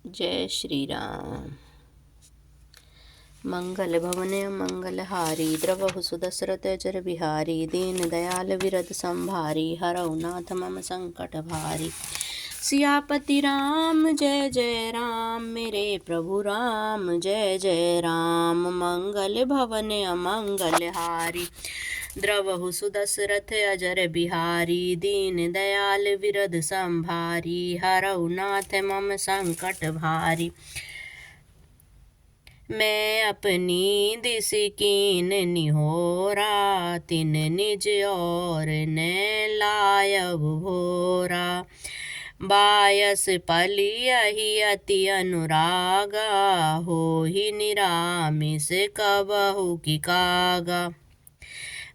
जय श्री राम। मंगल भवने मंगलहारी द्रवहु सुदशरथ अजर बिहारी दीन दयाल विरद संभारी हरौ नाथ मम संकट भारी। सियापति राम जय जय राम मेरे प्रभु राम जय जय राम। मंगल भवन अमंगलहारी द्रवहु सुदशरथ अजर बिहारी दीन दयाल विरद संभारी हरौ नाथ मम संकट भारी। मैं अपनी दिस कीन निहोरा तिन निज और ने लायब भोरा। बायस पलियहि अति अनुरागा हो ही निरामिस कबहु की कागा।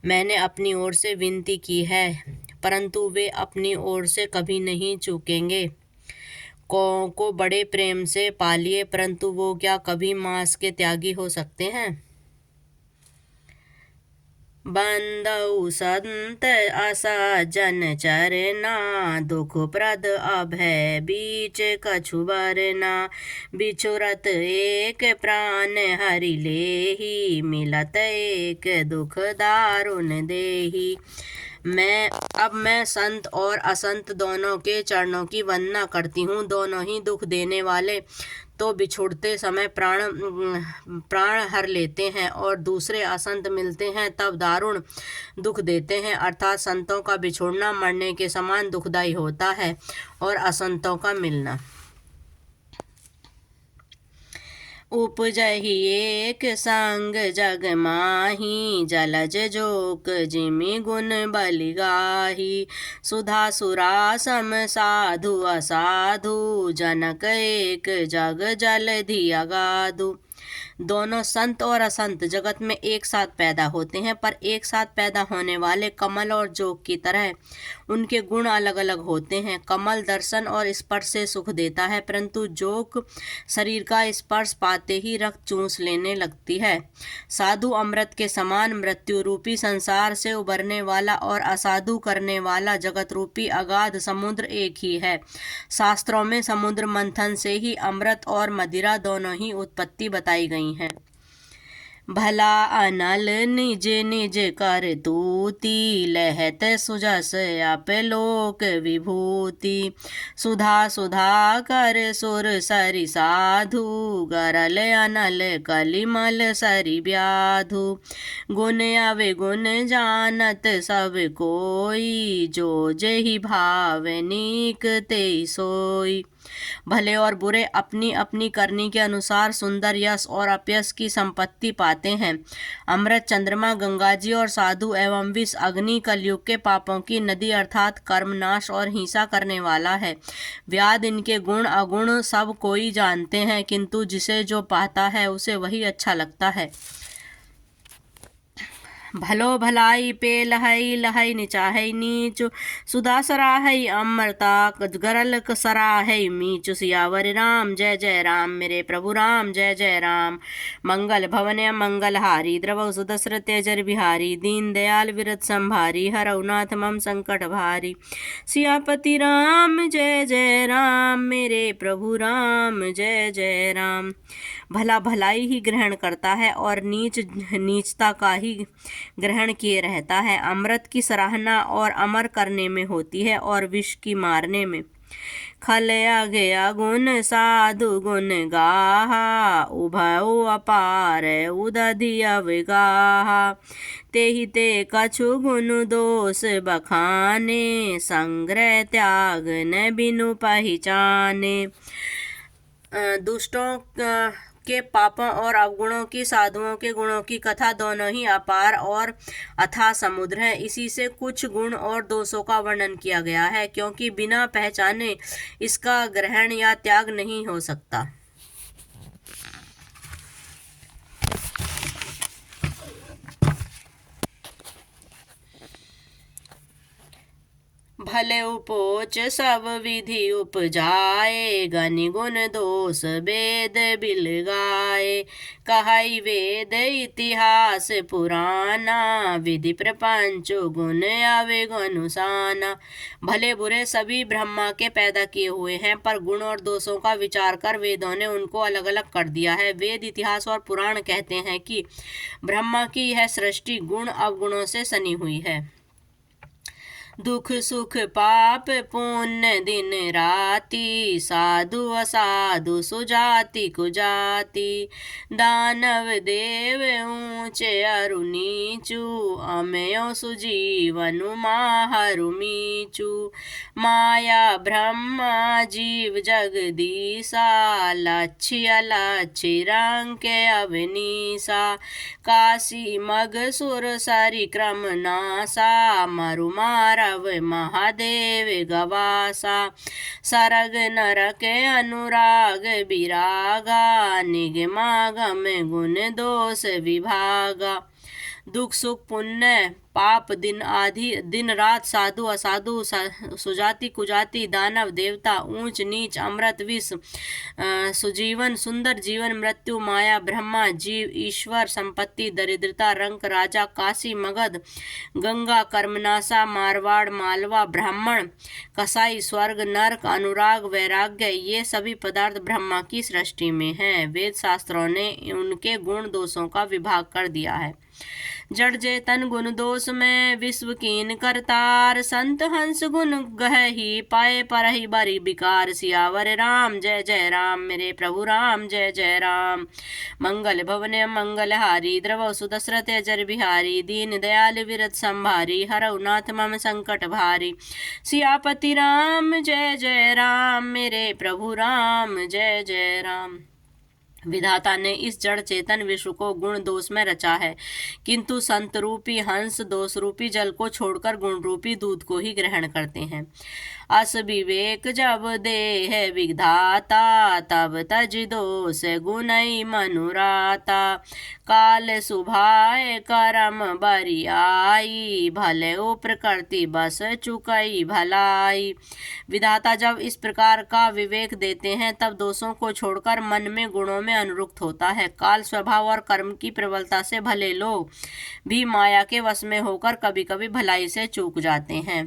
मैंने अपनी ओर से विनती की है परंतु वे अपनी ओर से कभी नहीं चूकेंगे। को बड़े प्रेम से पालिए परंतु वो क्या कभी मांस के त्यागी हो सकते हैं। बंदउ संत असज्जन चरना दुख प्रद अभय बीच कछु बरना। बिछुरत एक प्राण हरि लेहि मिलत एक दुख दारुण देहि। मैं संत और असंत दोनों के चरणों की वंदना करती हूँ। दोनों ही दुख देने वाले तो बिछुड़ते समय प्राण हर लेते हैं और दूसरे असंत मिलते हैं तब दारुण दुख देते हैं। अर्थात संतों का बिछुड़ना मरने के समान दुखदायी होता है और असंतों का मिलना। उपजहि एक संग जग माही जलज जोक जिमि गुण बलिगाही। सुधा सुरा सम साधु असाधु जनक एक जग जलधि अगाधु। दोनों संत और असंत जगत में एक साथ पैदा होते हैं पर एक साथ पैदा होने वाले कमल और जोग की तरह उनके गुण अलग अलग होते हैं। कमल दर्शन और स्पर्श से सुख देता है परंतु जोग शरीर का स्पर्श पाते ही रक्त चूस लेने लगती है। साधु अमृत के समान मृत्यु रूपी संसार से उबरने वाला और असाधु करने वाला जगत रूपी अगाध समुद्र एक ही है। शास्त्रों में समुद्र मंथन से ही अमृत और मदिरा दोनों ही उत्पत्ति बताई गई है। भला अनल निज निज कर तूती लहत सुजस अप लोक विभूति। सुधा सुधा कर सुर सरि साधु गरल अनल कलिमल सरि व्याधु। गुण अवगुण जानत सब कोई जो जेहि भाव नीक तेहि सोई। भले और बुरे अपनी अपनी करनी के अनुसार सुंदर यश और अपयश की संपत्ति पाते हैं। अमृत चंद्रमा गंगा जी और साधु एवं विष अग्नि कलयुग के पापों की नदी अर्थात कर्मनाश और हिंसा करने वाला है। व्याध इनके गुण अगुण सब कोई जानते हैं किंतु जिसे जो पाता है उसे वही अच्छा लगता है। भलो भलाई पे लहई लहई निचाहई नीचु। सुधा सराहई अमरता गरल सराहई मीचु। सियावर राम जय जय राम मेरे प्रभु राम जय जय राम। मंगल भवन मंगलहारी द्रवहु सुदशरथ अजर बिहारी दीन दयाल विरद संभारी हरौ नाथ मम संकट भारी। सियापति राम जय जय राम मेरे प्रभु राम जय जय राम। भला भलाई ही ग्रहण करता है और नीच नीचता का ही ग्रहण किए रहता है। अमृत की सराहना और अमर करने में होती है और विष की मारने में। खल अगया गुण साधु गुण गाहा उभौ अपार उदधि अवगाहा। तेहि ते कछु गुण दोष बखाने संग्रह त्याग न बिनु पहचाने। दुष्टों के पापों और अवगुणों की साधुओं के गुणों की कथा दोनों ही अपार और अथाह समुद्र है। इसी से कुछ गुण और दोषों का वर्णन किया गया है क्योंकि बिना पहचाने इसका ग्रहण या त्याग नहीं हो सकता। भले उपोच सब विधि उपजाए, गनि गुण दोष वेद बिल गाए। कहई वेद इतिहास पुराना, विधि प्रपंच गुण अवगुनुसाना। भले बुरे सभी ब्रह्मा के पैदा किए हुए हैं, पर गुण और दोषों का विचार कर वेदों ने उनको अलग अलग कर दिया है। वेद, इतिहास और पुराण कहते हैं कि ब्रह्मा की यह सृष्टि गुण अवगुणों से सनी हुई है। दुख सुख पाप पुण्य दिन राति, साधु असाधु सुजाति कुजाति। दानव देव ऊंचे अरु नीचू, अमयो सुजीवनु माहरु मीचू। माया ब्रह्मा जीव जगदीसा, लक्ष्य अलक्ष्य रंग के अवनीसा। काशी मग सुर सरि क्रम नासा, मरु मारव महादेव गवासा। सरग नरक अनुराग विरागा, निगमागम गुण दोष विभागा। दुख सुख पुण्य पाप दिन रात, साधु असाधु सुजाति कुजाति, दानव देवता, ऊंच नीच, अमृत विष, सुजीवन सुंदर जीवन, मृत्यु माया ब्रह्मा जीव ईश्वर, संपत्ति दरिद्रता, रंक राजा, काशी मगध गंगा, कर्मनाशा मारवाड़ मालवा, ब्राह्मण कसाई, स्वर्ग नरक, अनुराग वैराग्य, ये सभी पदार्थ ब्रह्मा की सृष्टि में हैं। वेद शास्त्रों ने उनके गुण दोषों का विभाग कर दिया है। जड़ चेतन गुण दोष में विश्व कीन करतार, संत हंस गुण गहहि पाए परहि बरि विकार। सियावर राम जय जय राम, मेरे प्रभु राम जय जय राम। मंगल भवन मंगल हारी, द्रव सुदशरथ अजर बिहारी। दीन दयाल विरत संभारी, हरऊ नाथ मम संकट भारी। सियापति राम जय जय राम, मेरे प्रभु राम जय जय राम। विधाता ने इस जड़ चेतन विश्व को गुण दोष में रचा है, किंतु संत रूपी हंस दोष रूपी जल को छोड़कर गुण रूपी दूध को ही ग्रहण करते हैं। अस विवेक जब देह विधाता, तब तज दोष गुणई मनुराता। काल सुभाय करम बरियाई, भले ओ प्रकृति बस चुकई भलाई। विधाता जब इस प्रकार का विवेक देते हैं, तब दोषों को छोड़कर मन में गुणों में अनुरुक्त होता है। काल स्वभाव और कर्म की प्रबलता से भले लोग भी माया के वश में होकर कभी कभी भलाई से चूक जाते हैं।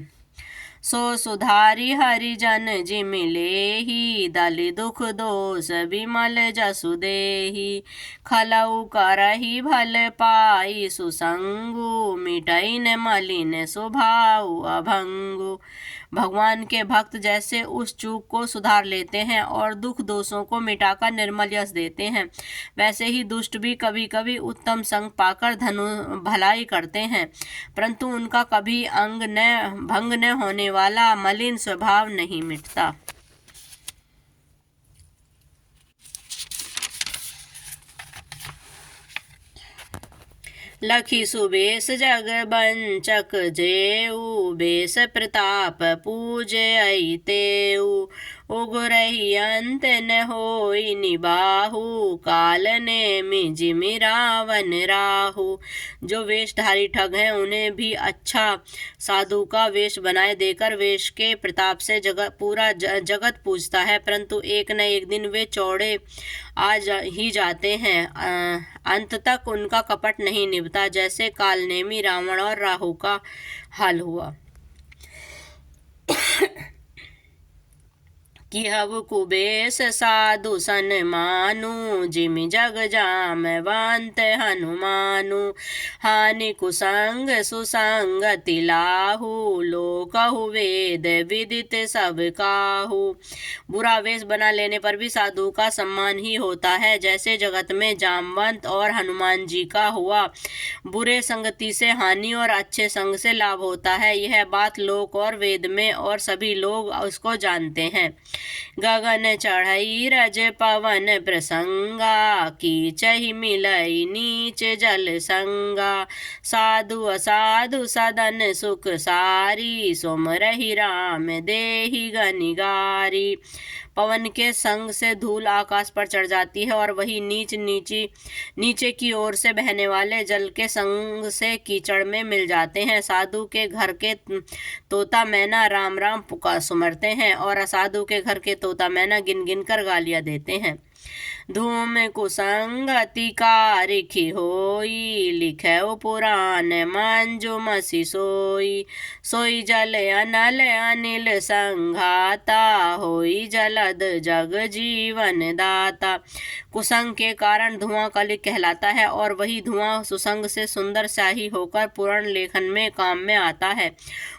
सो सुधारी हरिजन जिम लेहि, दलि दुख दोष विमल जसु देहि। खलऊ करहि भल पाई सुसंगु, मिटइन मलिन स्वभाव अभंगु। भगवान के भक्त जैसे उस चूक को सुधार लेते हैं और दुख दोषों को मिटाकर निर्मल यश देते हैं, वैसे ही दुष्ट भी कभी कभी उत्तम संग पाकर भलाई करते हैं, परंतु उनका कभी भंग न होने वाला मलिन स्वभाव नहीं मिटता। लखी सुबेश जग बंचक जेऊ, बेस प्रताप पूजे अइतेऊ। उगुरहि अंत न होई निबाहु, काल ने मिजिमि रावण राहु। जो वेशधारी ठग हैं, उन्हें भी अच्छा साधु का वेश बनाए देकर वेश के प्रताप से पूरा जगत पूजता है, परंतु एक न एक दिन वे चौड़े ही जाते हैं। अंत तक उनका कपट नहीं निभता, जैसे कालनेमी रावण और राहु का हाल हुआ। कि हव कुबेश साधु सन मानु, जिमि जग जाम वांत हनुमानु। हानि कुसंग सुसंगति लाहु, लोकहु वेद विदित सब काहू। बुरा वेश बना लेने पर भी साधु का सम्मान ही होता है, जैसे जगत में जामवंत और हनुमान जी का हुआ। बुरे संगति से हानि और अच्छे संग से लाभ होता है, यह बात लोक और वेद में और सभी लोग उसको जानते हैं। गगन चढ़ई रज पवन प्रसंगा, कीचहि मिलई नीच जल संगा। साधु असाधु सदन सुख सारी, सुमरहि राम देहि गनिगारी। पवन के संग से धूल आकाश पर चढ़ जाती है और वही नीचे की ओर से बहने वाले जल के संग से कीचड़ में मिल जाते हैं। साधु के घर के तोता मैना राम राम पुकार सुमरते हैं और असाधु के घर के तोता मैना गिन गिन कर गालियां देते हैं। धूम कुसंगति कारिखी होई, लिखे पुराण मंजू मसी सोई। सोई जल अनल अनिल संघाता, होई जलद जग जीवन दाता। कुसंग के कारण धुआं कलिक कहलाता है और वही धुआं सुसंग से सुंदर शाही होकर पुराण लेखन में काम में आता है।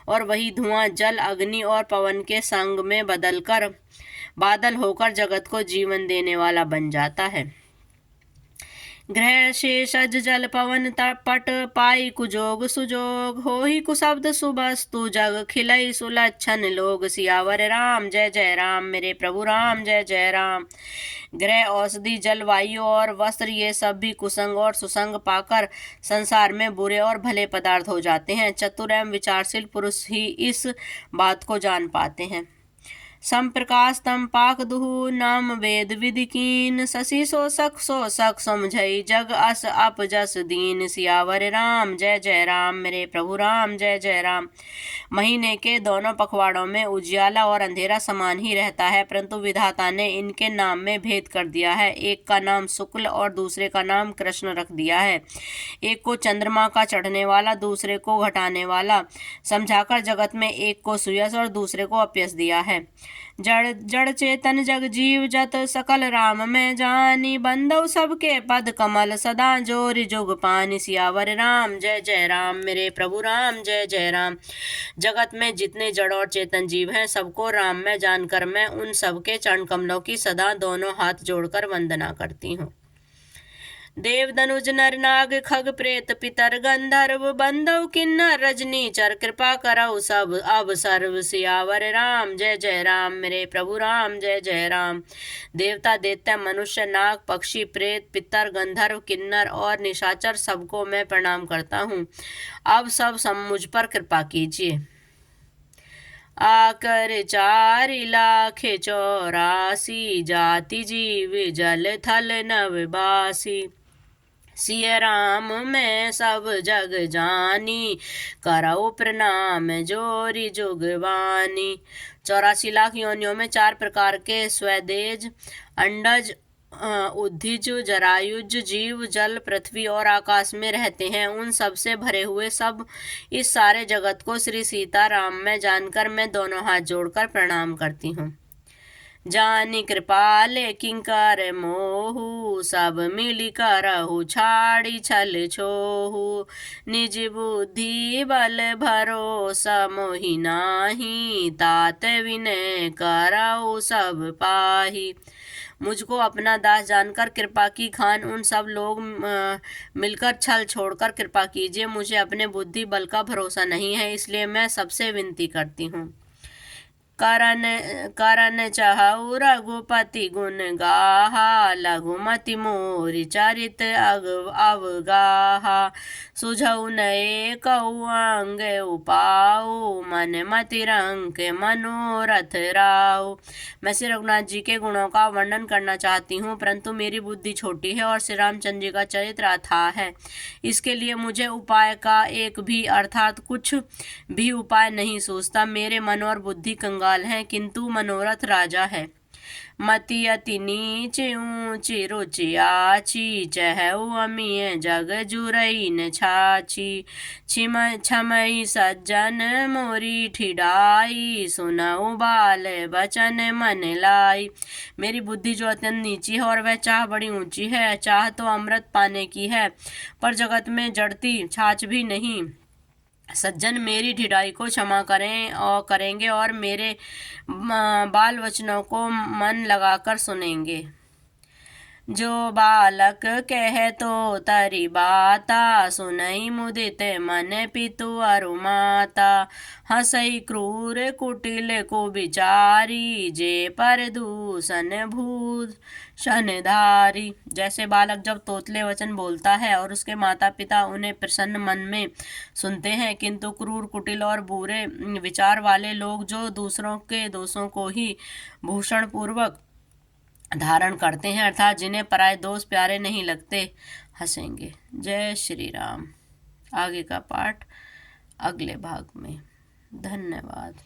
और वही धुआं जल अग्नि और पवन के संग में बदलकर बादल होकर जगत को जीवन देने वाला बन जाता है। ग्रह शेषज जल पवन तपट, पाई कुजोग सुजोग। होहि कुशब्द सुबस्तु, जग खिलई सुलक्षण लोग। सियावर राम जय जय राम, मेरे प्रभु राम जय जय राम। ग्रह, औषधि, जल, वायु और वस्त्र ये सब भी कुसंग और सुसंग पाकर संसार में बुरे और भले पदार्थ हो जाते हैं। चतुर एवं विचारशील पुरुष ही इस बात को जान पाते हैं। संप्रकाश तम पाक दुहु, नाम वेद विधि कीन। शशि शोषक समझई, जग अस अप जस दीन। सियावर राम जय जय राम, मेरे प्रभु राम जय जय राम। महीने के दोनों पखवाड़ों में उजियाला और अंधेरा समान ही रहता है, परंतु विधाता ने इनके नाम में भेद कर दिया है। एक का नाम शुक्ल और दूसरे का नाम कृष्ण रख दिया है। एक को चंद्रमा का चढ़ने वाला, दूसरे को घटाने वाला समझाकर जगत में एक को सुयश और दूसरे को अपयश दिया है। जड़ चेतन जग जीव जत, सकल राम में जानी। बंदव सबके पद कमल, सदा जोरि जुग पानी। सियावर राम जय जय राम, मेरे प्रभु राम जय जय राम। जगत में जितने जड़ और चेतन जीव हैं, सबको राम में जानकर मैं उन सबके चरण कमलों की सदा दोनों हाथ जोड़कर वंदना करती हूँ। देव दनुज नर नाग खग प्रेत पितर गंधर्व, बंधव किन्नर रजनीचर। कृपा करौ सब अब सर्व। सियावर राम जय जय राम, मेरे प्रभु राम जय जय राम। देवता, दैत्य, मनुष्य, नाग, पक्षी, प्रेत, पितर, गंधर्व, किन्नर और निशाचर सबको मैं प्रणाम करता हूँ। अब सब मुझ पर कृपा कीजिए। आकर 4,84,000 जाति जीव जल थल नवबासी। सिय राम मैं सब जग जानी, करौ प्रणाम जोरी जुगवानी। 84 लाख योनियों में 4 प्रकार के स्वदेज, अंडज, उद्भिज, जरायुज जीव जल, पृथ्वी और आकाश में रहते हैं। उन सब से भरे हुए सब इस सारे जगत को श्री सीता राम में जानकर मैं दोनों हाथ जोड़कर प्रणाम करती हूँ। जानी कृपाले किंकर मोहु, सब मिली करहु छाड़ी छल छोहु। निज बुद्धि बल भरोसा मोहि नाही, तात विनय करहु सब पाही। मुझको अपना दास जानकर कृपा की खान उन सब लोग मिलकर छल छोड़कर कृपा कीजिए। मुझे अपने बुद्धि बल का भरोसा नहीं है, इसलिए मैं सबसे विनती करती हूँ। करन चाहु रघुपति गुण गाहा, लघुमति मोरि चरित अवगाहा। सुझऊ नये कहु अंग उपाऊ, मन मति रंक मनोरथ राऊ। मैं श्री रघुनाथ जी के गुणों का वर्णन करना चाहती हूँ, परंतु मेरी बुद्धि छोटी है और श्री रामचंद्र जी का चरित्र अथाह है। इसके लिए मुझे उपाय का एक भी अर्थात कुछ भी उपाय नहीं सूझता। मेरे मन और बुद्धि कंगाल हैं, किंतु मनोरथ राजा है। मति अति नीच ऊंची रुचि आची, चहु अमीय जग जुरई न छाची। छमई सज्जन मोरी ठिडाई, सुनऊ बाल बचन मन लाई। मेरी बुद्धि जो अत्यंत नीची है और वह चाह बड़ी ऊंची है। चाह तो अमृत पाने की है, पर जगत में जड़ती छाछ भी नहीं। सज्जन मेरी ढिठाई को क्षमा करेंगे और मेरे बाल वचनों को मन लगाकर सुनेंगे। जो बालक कह तो तरी बाता, सुनई मुदित मन पितु अरु माता। हंसई क्रूर कुटिल को विचारी, जे पर दूषण भूषणधारी। जैसे बालक जब तोतले वचन बोलता है और उसके माता पिता उन्हें प्रसन्न मन में सुनते हैं, किंतु क्रूर कुटिल और बुरे विचार वाले लोग जो दूसरों के दोषों को ही भूषण पूर्वक धारण करते हैं, अर्थात जिन्हें पराये दोष प्यारे नहीं लगते, हंसेंगे। जय श्री राम। आगे का पाठ अगले भाग में। धन्यवाद।